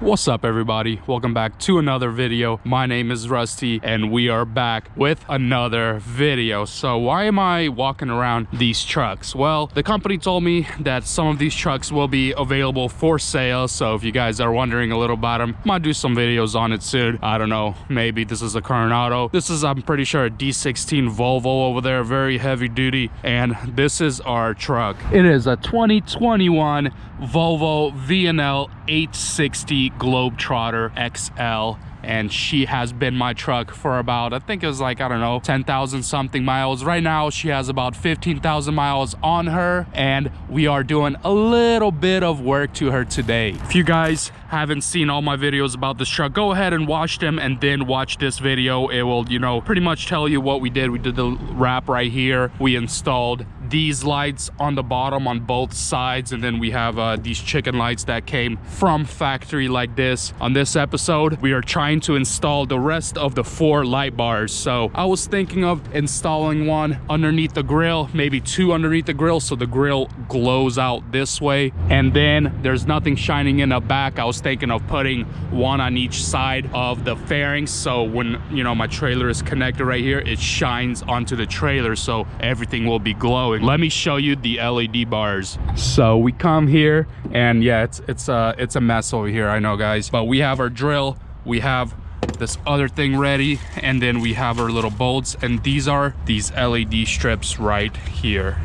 What's up, everybody? Welcome back to another video. My name is Rusty and we are back with another video. So why am I walking around these trucks? Well, the company told me that some of these trucks will be available for sale. So if you guys are wondering a little about them, I might do some videos on it soon. I don't know, maybe this is a Coronado. This is, I'm pretty sure, a D16 Volvo over there, very heavy duty. And this is our truck. It is a 2021 Volvo VNL 860 Globetrotter XL, and she has been my truck for about, I think it was like, I don't know, 10,000 something miles. Right now she has about 15,000 miles on her, and we are doing a little bit of work to her today. If you guys haven't seen all my videos about this truck, go ahead and watch them and then watch this video. It will, you know, pretty much tell you what we did. We did the wrap right here. We installed these lights on the bottom on both sides, and then we have these chicken lights that came from factory like this. On this episode, we are trying to install the rest of the 4 light bars. So I was thinking of installing one underneath the grill, maybe 2 underneath the grill, so the grill glows out this way, and then there's nothing shining in the back. I was thinking of putting one on each side of the fairings, so when, you know, my trailer is connected right here, it shines onto the trailer, so everything will be glowing. Let me show you the LED bars. So we come here, and yeah, it's a mess over here, I know, guys, but we have our drill, we have this other thing ready, and then we have our little bolts, and these are these LED strips right here.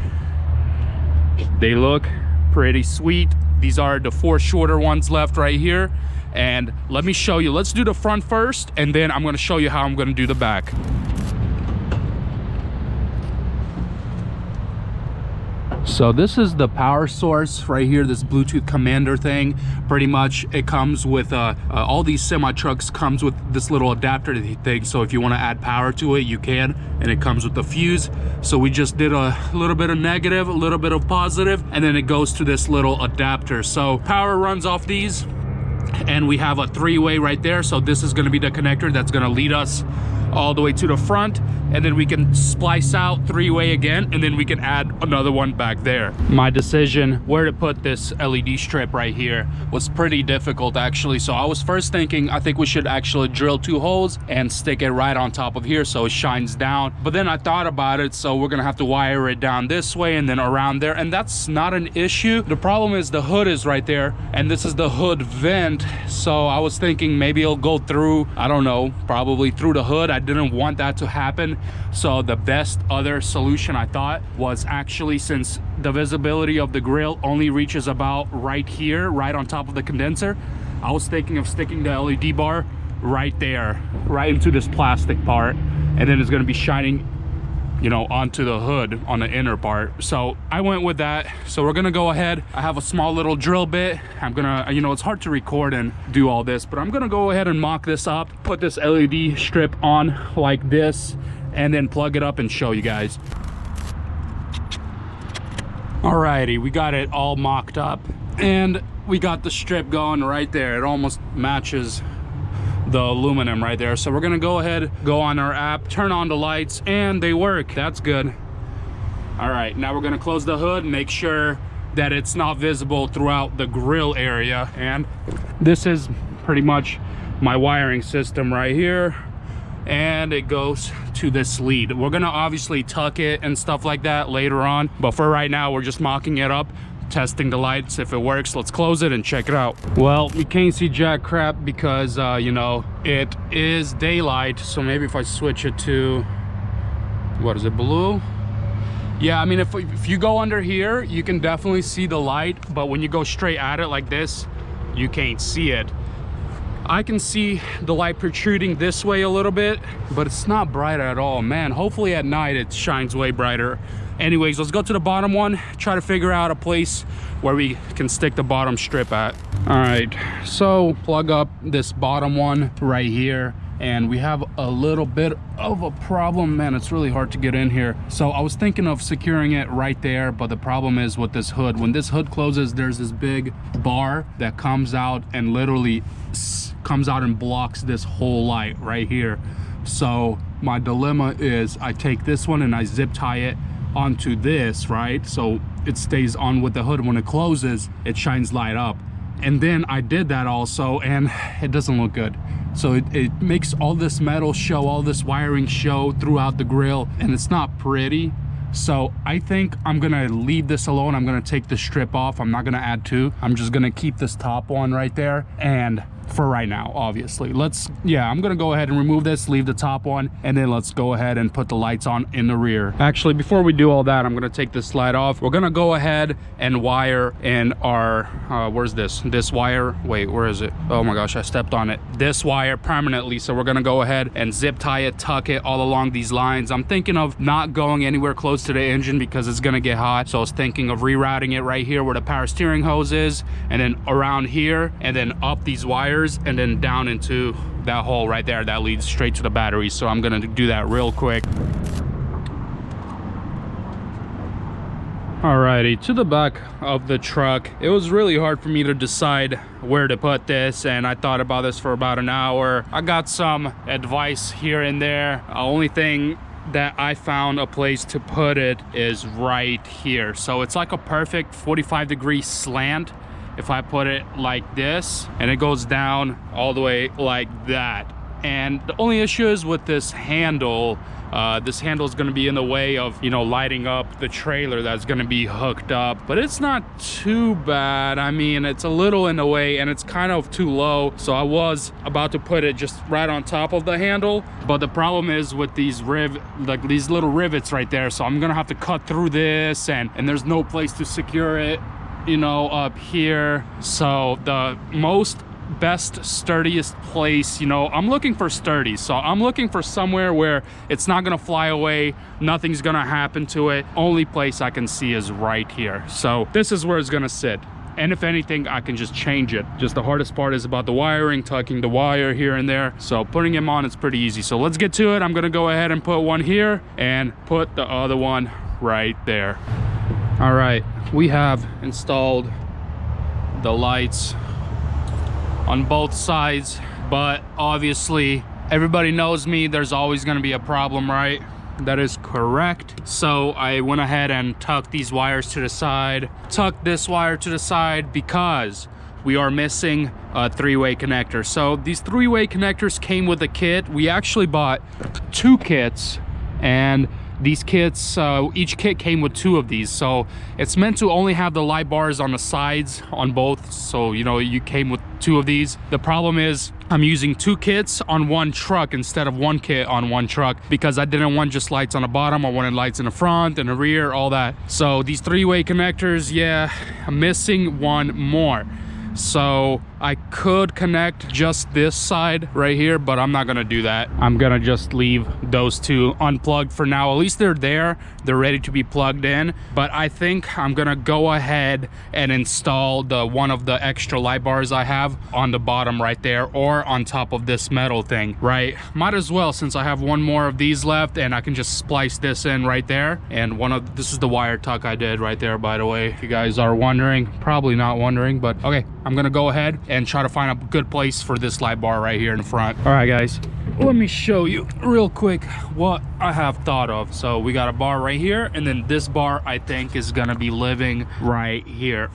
They look pretty sweet. These are the 4 shorter ones left right here, and let me show you. Let's do the front first, and then I'm going to show you how I'm going to do the back. So this is the power source right here, this Bluetooth commander thing. Pretty much it comes with all these semi trucks comes with this little adapter thing, so if you want to add power to it, you can, and it comes with the fuse. So we just did a little bit of negative, a little bit of positive, and then it goes to this little adapter. So power runs off these, and we have a 3-way right there. So this is going to be the connector that's going to lead us all the way to the front, and then we can splice out 3-way again, and then we can add another one back there. My decision where to put this LED strip right here was pretty difficult, actually. So I was first thinking, I think we should actually drill 2 holes and stick it right on top of here so it shines down. But then I thought about it, so we're gonna have to wire it down this way and then around there, and that's not an issue. The problem is the hood is right there, and this is the hood vent. So I was thinking maybe it'll go through, I don't know, probably through the hood. I didn't want that to happen. So the best other solution, I thought, was actually, since the visibility of the grill only reaches about right here, right on top of the condenser, I was thinking of sticking the LED bar right there, right into this plastic part, and then it's going to be shining, you know, onto the hood on the inner part. So I went with that. So we're gonna go ahead. I have a small little drill bit. I'm gonna, you know, it's hard to record and do all this, but I'm gonna go ahead and mock this up, put this LED strip on like this, and then plug it up and show you guys. Alrighty, we got it all mocked up, and we got the strip going right there. It almost matches the aluminum right there. So we're gonna go ahead, go on our app, turn on the lights, and they work. That's good. All right, now we're gonna close the hood and make sure that it's not visible throughout the grill area. And this is pretty much my wiring system right here, and it goes to this lead. We're gonna obviously tuck it and stuff like that later on, but for right now we're just mocking it up, testing the lights. If it works, let's close it and check it out. Well, you can't see jack crap because you know, it is daylight. So maybe if I switch it to, what is it, blue? Yeah, I mean, if you go under here, you can definitely see the light, but when you go straight at it like this, you can't see it. I can see the light protruding this way a little bit, but it's not bright at all. Man, hopefully at night it shines way brighter. Anyways, let's go to the bottom one, try to figure out a place where we can stick the bottom strip at. All right, so plug up this bottom one right here, and we have a little bit of a problem. Man, it's really hard to get in here. So I was thinking of securing it right there, but the problem is with this hood. When this hood closes, there's this big bar that comes out and literally comes out and blocks this whole light right here. So my dilemma is I take this one and I zip tie it onto this, right? So it stays on with the hood. When it closes, it shines light up. And then I did that also, and it doesn't look good. So it makes all this metal show, all this wiring show throughout the grill, and it's not pretty. So I think I'm gonna leave this alone. I'm gonna take the strip off. I'm not gonna add two. I'm just gonna keep this top one right there, and for right now, obviously. I'm gonna go ahead and remove this, leave the top one, and then let's go ahead and put the lights on in the rear. Actually, before we do all that, I'm gonna take this slide off. We're gonna go ahead and wire in our, where's this wire? Wait, where is it? Oh my gosh, I stepped on it. This wire permanently. So we're gonna go ahead and zip tie it, tuck it all along these lines. I'm thinking of not going anywhere close to the engine because it's gonna get hot. So I was thinking of rerouting it right here where the power steering hose is, and then around here, and then up these wires, and then down into that hole right there that leads straight to the battery. So I'm gonna do that real quick. Alrighty, to the back of the truck. It was really hard for me to decide where to put this, and I thought about this for about an hour. I got some advice here and there. The only thing that I found a place to put it is right here. So it's like a perfect 45-degree slant if I put it like this, and it goes down all the way like that. And the only issue is with this handle. This handle is going to be in the way of, you know, lighting up the trailer that's going to be hooked up, but it's not too bad. I mean, it's a little in the way, and it's kind of too low. So I was about to put it just right on top of the handle, but the problem is with these these little rivets right there. So I'm gonna have to cut through this, and there's no place to secure it, you know, up here. So the best sturdiest place, you know, I'm looking for sturdy, so I'm looking for somewhere where it's not gonna fly away, nothing's gonna happen to it. Only place I can see is right here. So this is where it's gonna sit, and if anything, I can just change it. Just the hardest part is about the wiring, tucking the wire here and there. So putting them on, it's pretty easy. So let's get to it. I'm gonna go ahead and put one here and put the other one right there. All right, we have installed the lights on both sides, but obviously everybody knows me, there's always going to be a problem, right? That is correct. So I went ahead and tucked these wires to the side, tucked this wire to the side, because we are missing a three-way connector. So these three-way connectors came with a kit. We actually bought two kits, and these kits, each kit came with two of these. So it's meant to only have the light bars on the sides on both. So, you know, you came with two of these. The problem is I'm using two kits on one truck instead of one kit on one truck, because I didn't want just lights on the bottom. I wanted lights in the front and the rear, all that. So these three-way connectors, yeah, I'm missing one more. So I could connect just this side right here, but I'm not gonna do that. I'm gonna just leave those two unplugged for now. At least they're there, they're ready to be plugged in. But I think I'm gonna go ahead and install one of the extra light bars I have on the bottom right there, or on top of this metal thing, right? Might as well, since I have one more of these left, and I can just splice this in right there. And this is the wire tuck I did right there, by the way, if you guys are wondering. Probably not wondering, but okay, I'm gonna go ahead and try to find a good place for this light bar right here in the front. All right, guys, let me show you real quick what I have thought of. So we got a bar right here, and then this bar I think is gonna be living right here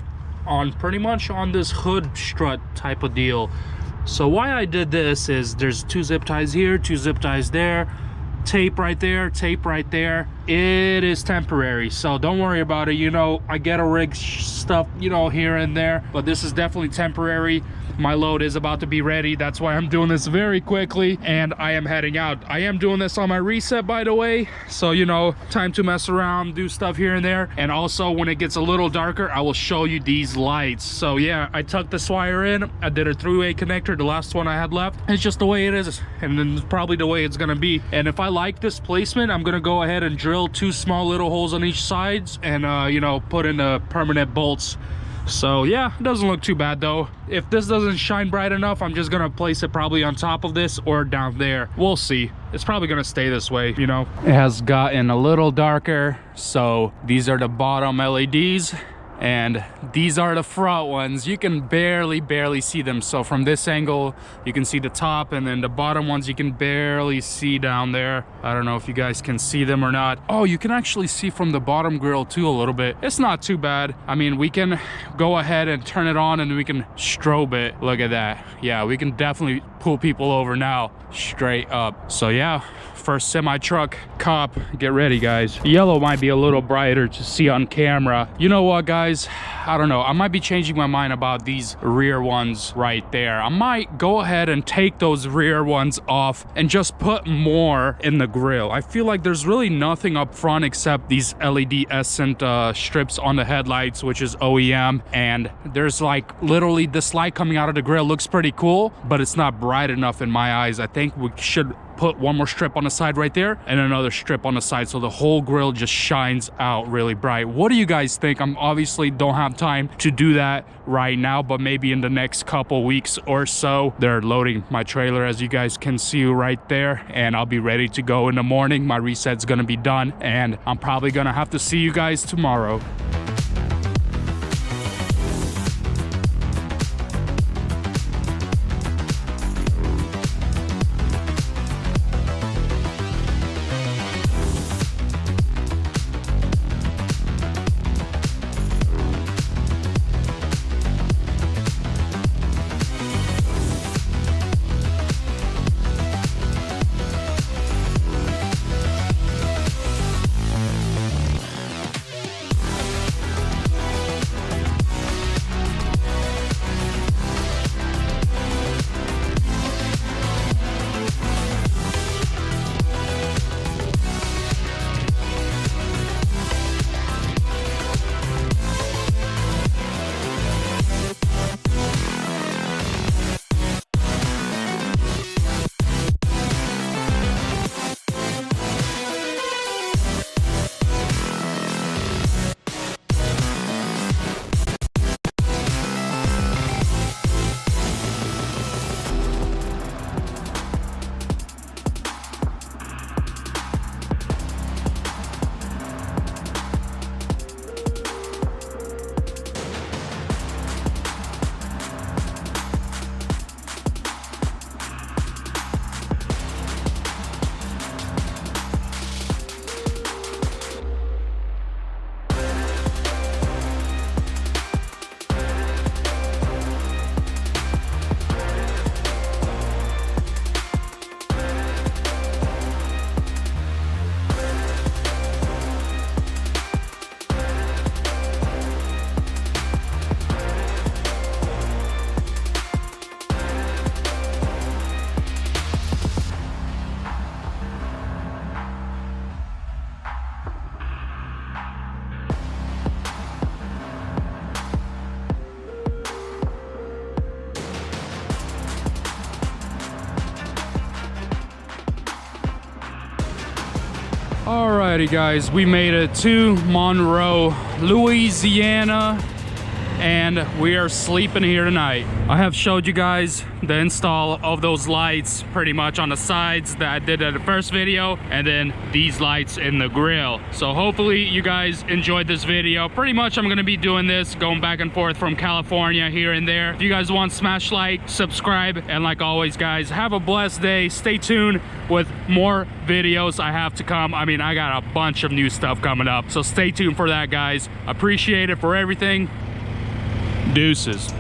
on pretty much on this hood strut type of deal. So why I did this is there's two zip ties here, two zip ties there, tape right there, tape right there. It is temporary, so don't worry about it. You know, I get a rig stuff, you know, here and there, but this is definitely temporary. My load is about to be ready. That's why I'm doing this very quickly, and I am heading out. I am doing this on my reset, by the way, so you know, time to mess around, do stuff here and there. And also, when it gets a little darker, I will show you these lights. So yeah, I tucked this wire in. I did a three-way connector, the last one I had left. It's just the way it is, and then it's probably the way it's gonna be. And if I like this placement, I'm gonna go ahead and drill two small little holes on each sides, and you know, put in the permanent bolts. So yeah, it doesn't look too bad though. If this doesn't shine bright enough, I'm just gonna place it probably on top of this or down there. We'll see. It's probably gonna stay this way, you know. It has gotten a little darker, so these are the bottom LEDs. and these are the front ones. You can barely see them. So from this angle you can see the top, and then the bottom ones you can barely see down there. I don't know if you guys can see them or not. Oh, you can actually see from the bottom grill too a little bit. It's not too bad. I mean, we can go ahead and turn it on and we can strobe it. Look at that. Yeah, we can definitely pull people over now straight up. So yeah, first semi truck cop, get ready guys. Yellow might be a little brighter to see on camera. You know what guys, I don't know, I might be changing my mind about these rear ones right there. I might go ahead and take those rear ones off and just put more in the grill. I feel like there's really nothing up front except these LED-escent strips on the headlights, which is OEM, and there's like literally this light coming out of the grill looks pretty cool, but it's not bright enough in my eyes. I think we should put one more strip on the side right there and another strip on the side so the whole grill just shines out really bright. What do you guys think? I'm obviously don't have time to do that right now, but maybe in the next couple weeks or so. They're loading my trailer, as you guys can see right there, and I'll be ready to go in the morning. My reset's gonna be done, and I'm probably gonna have to see you guys tomorrow. Alrighty guys, we made it to Monroe, Louisiana, and we are sleeping here tonight. I have showed you guys the install of those lights pretty much on the sides that I did in the first video, and then these lights in the grill. So hopefully you guys enjoyed this video. Pretty much I'm gonna be doing this, going back and forth from California here and there. If you guys want, smash like, subscribe, and like always guys, have a blessed day. Stay tuned with more videos I have to come. I mean, I got a bunch of new stuff coming up, so stay tuned for that guys. Appreciate it for everything. Deuces.